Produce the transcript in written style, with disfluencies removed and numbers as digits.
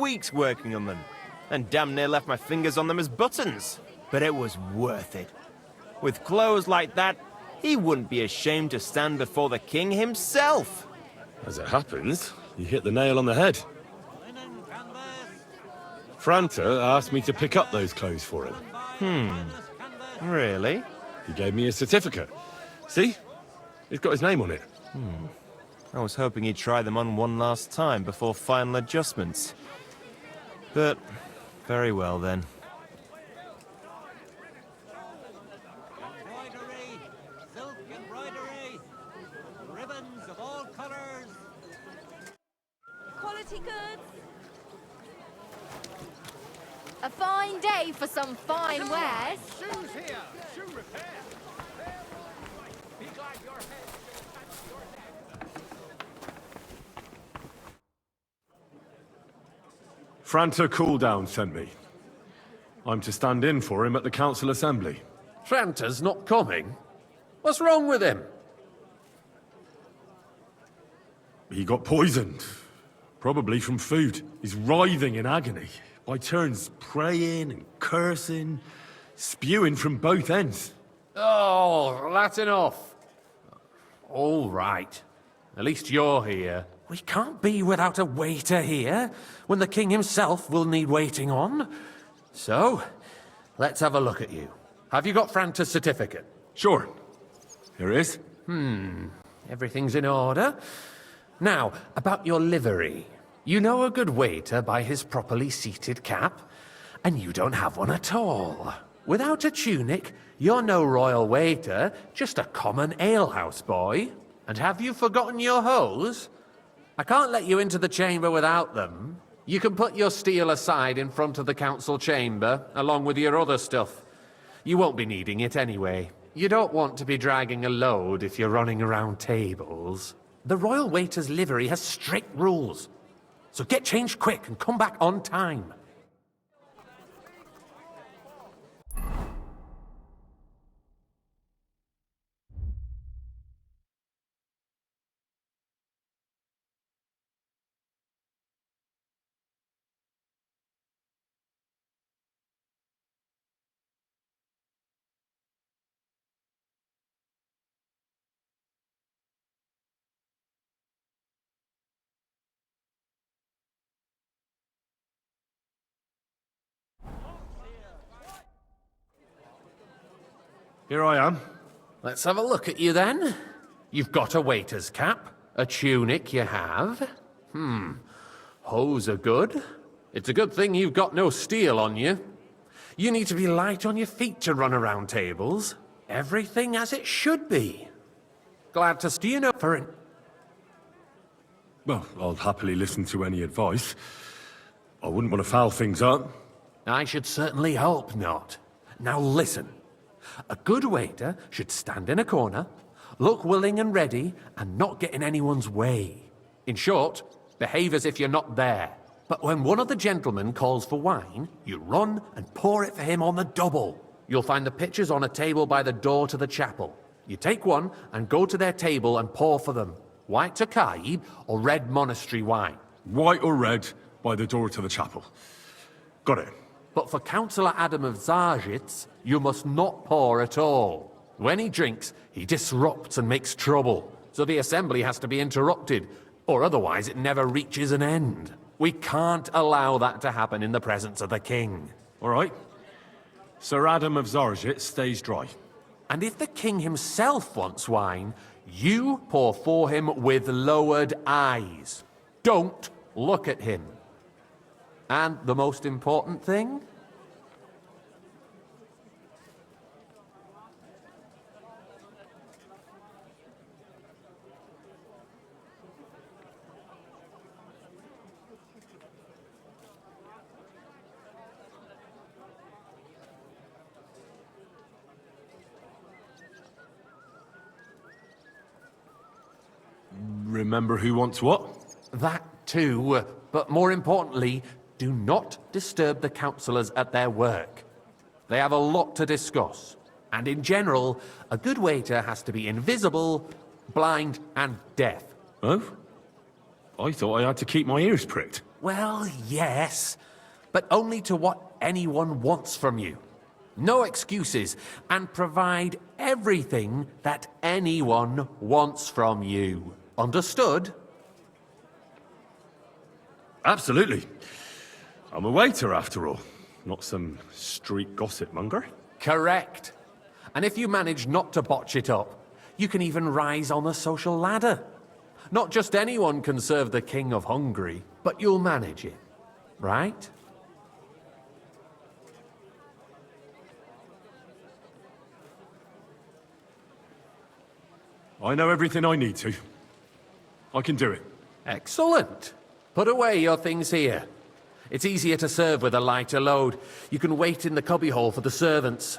weeks working on them, and damn near left my fingers on them as buttons. But it was worth it. With clothes like that, he wouldn't be ashamed to stand before the king himself. As it happens, you hit the nail on the head. Franta asked me to pick up those clothes for him. Really? He gave me a certificate. See? It's got his name on it. I was hoping he'd try them on one last time before final adjustments. But, very well then. Embroidery, silk embroidery, ribbons of all colors. Quality goods. A fine day for some fine wares. Shoes here, shoe repair. Be glad your head. Franta Cooldown sent me. I'm to stand in for him at the council assembly. Franta's not coming? What's wrong with him? He got poisoned. Probably from food. He's writhing in agony. By turns praying and cursing, spewing from both ends. Oh, that's enough. All right. At least you're here. We can't be without a waiter here, when the king himself will need waiting on. So, let's have a look at you. Have you got Franta's certificate? Sure. Here it is. Everything's in order. Now, about your livery. You know a good waiter by his properly seated cap, and you don't have one at all. Without a tunic, you're no royal waiter, just a common alehouse boy. And have you forgotten your hose? I can't let you into the chamber without them. You can put your steel aside in front of the council chamber, along with your other stuff. You won't be needing it anyway. You don't want to be dragging a load if you're running around tables. The royal waiter's livery has strict rules. So get changed quick and come back on time. Here I am. Let's have a look at you then. You've got a waiter's cap, a tunic you have. Hose are good. It's a good thing you've got no steel on you. You need to be light on your feet to run around tables. Everything as it should be. Glad to steer you for it. Well, I'll happily listen to any advice. I wouldn't want to foul things up. I should certainly hope not. Now listen. A good waiter should stand in a corner, look willing and ready, and not get in anyone's way. In short, behave as if you're not there. But when one of the gentlemen calls for wine, you run and pour it for him on the double. You'll find the pitchers on a table by the door to the chapel. You take one and go to their table and pour for them. White Tokaib or red monastery wine. White or red, by the door to the chapel. Got it. But for Councillor Adam of Zarzhitz, you must not pour at all. When he drinks, he disrupts and makes trouble. So the assembly has to be interrupted, or otherwise it never reaches an end. We can't allow that to happen in the presence of the king. All right. Sir Adam of Zarzhitz stays dry. And if the king himself wants wine, you pour for him with lowered eyes. Don't look at him. And the most important thing? Remember who wants what? That too, but more importantly, do not disturb the councillors at their work. They have a lot to discuss. And in general, a good waiter has to be invisible, blind, and deaf. Oh? I thought I had to keep my ears pricked. Well, yes, but only to what anyone wants from you. No excuses, and provide everything that anyone wants from you. Understood? Absolutely. I'm a waiter, after all. Not some street gossip monger. Correct. And if you manage not to botch it up, you can even rise on the social ladder. Not just anyone can serve the King of Hungary, but you'll manage it, right? I know everything I need to. I can do it. Excellent. Put away your things here. It's easier to serve with a lighter load. You can wait in the cubbyhole for the servants.